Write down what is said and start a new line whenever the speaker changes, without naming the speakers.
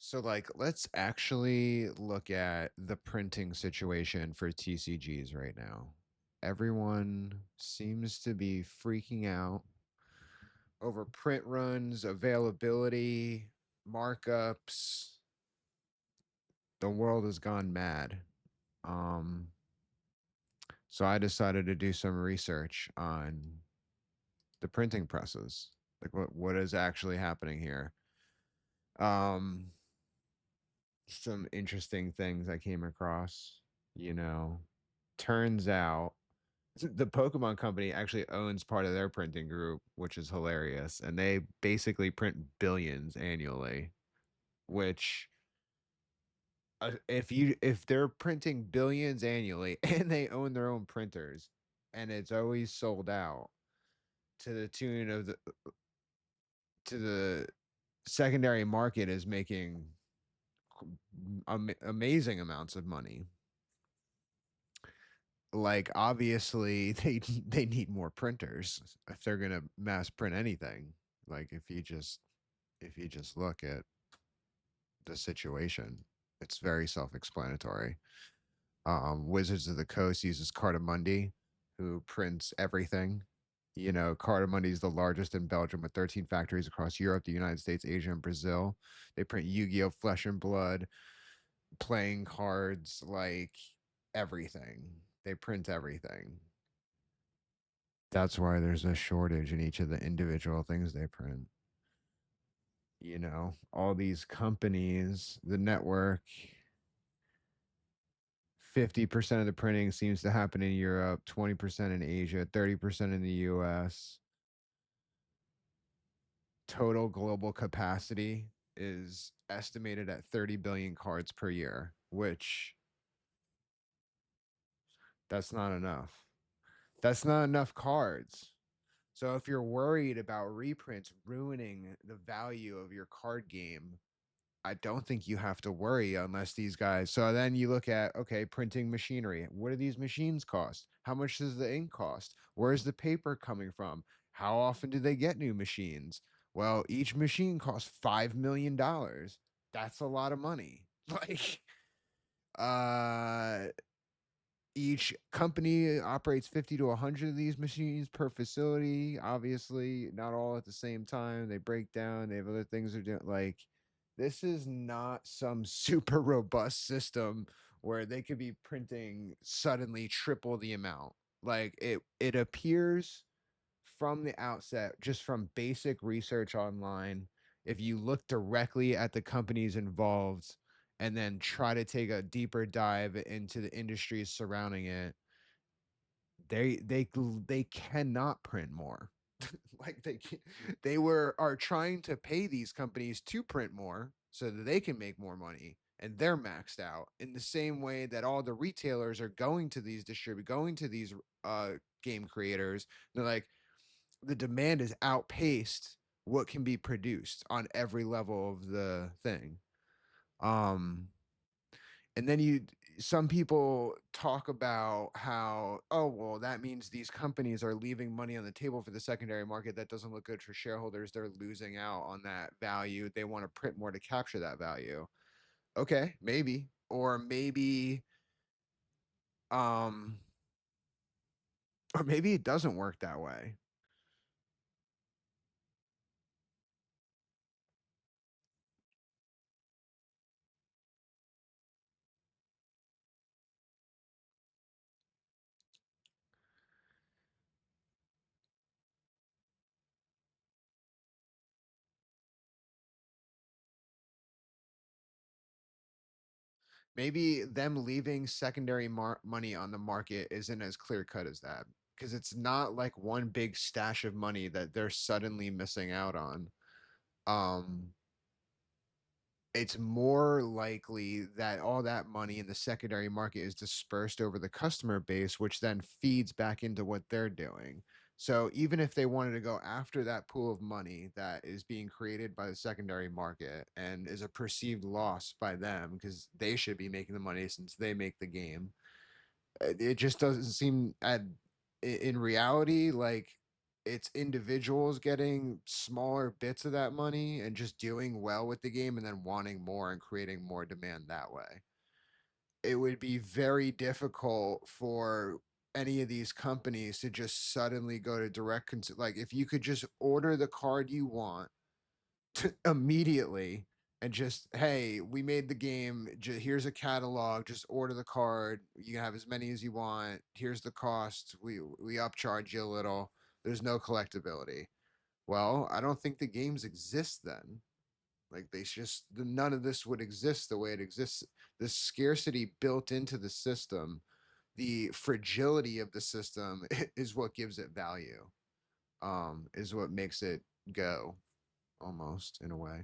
So, like, let's actually look at the printing situation for TCGs right now. Everyone seems to be freaking out over print runs, availability, markups. The world has gone mad. Um, so I decided to do some research on the printing presses, like what is actually happening here. Um, some interesting things I came across. You know, turns out the Pokemon company actually owns part of their printing group, which is hilarious, and they basically print billions annually. Which, if they're printing billions annually and they own their own printers, and it's always sold out to the tune of the secondary market is making amazing amounts of money. Like, obviously they need more printers if they're going to mass print anything. Like, if you just look at the situation, it's very self-explanatory. Wizards of the Coast uses Cartamundi, who prints everything. Cartamundi is the largest in Belgium with 13 factories across Europe, the United States, Asia, and Brazil. They print Yu-Gi-Oh! Flesh and Blood, playing cards, like everything. They print everything. That's why there's a shortage in each of the individual things they print. All these companies, the network, 50% of the printing seems to happen in Europe, 20% in Asia, 30% in the US. Total global capacity is estimated at 30 billion cards per year, which that's not enough. That's not enough cards. So if you're worried about reprints ruining the value of your card game, I don't think you have to worry unless these guys. So then you look at, okay, printing machinery. What do these machines cost? How much does the ink cost? Where's the paper coming from? How often do they get new machines? Well, each machine costs $5 million. That's a lot of money. Like, uh, each company operates 50 to 100 of these machines per facility. Obviously, not all at the same time. They break down. They have other things they're doing. Like, this is not some super robust system where they could be printing suddenly triple the amount. Like, it appears from the outset, just from basic research online, if you look directly at the companies involved and then try to take a deeper dive into the industries surrounding it, they cannot print more. Like, are trying to pay these companies to print more so that they can make more money, and they're maxed out in the same way that all the retailers are going to these going to these uh game creators. They're like, the demand is outpaced what can be produced on every level of the thing. Um, and then some people talk about how, oh, well, that means these companies are leaving money on the table for the secondary market. That doesn't look good for shareholders. They're losing out on that value. They want to print more to capture that value. Okay, maybe. Or um maybe it doesn't work that way. Maybe them leaving secondary money on the market isn't as clear cut as that, because it's not like one big stash of money that they're suddenly missing out on. Um, it's more likely that all that money in the secondary market is dispersed over the customer base, which then feeds back into what they're doing. So even if they wanted to go after that pool of money that is being created by the secondary market and is a perceived loss by them because they should be making the money since they make the game, it just doesn't seem in reality like it's individuals getting smaller bits of that money and just doing well with the game and then wanting more and creating more demand that way. It would be very difficult for any of these companies to just suddenly go to like if you could just order the card you want immediately and just, hey, we made the game, here's a catalog, just order the card, you can have as many as you want, here's the cost, we upcharge you a little, there's no collectability. Well, I don't think the games exist then. Like they just, none of this would exist the way it exists. The scarcity built into the system, the fragility of the system is what gives it value. Is what makes it go almost in a way.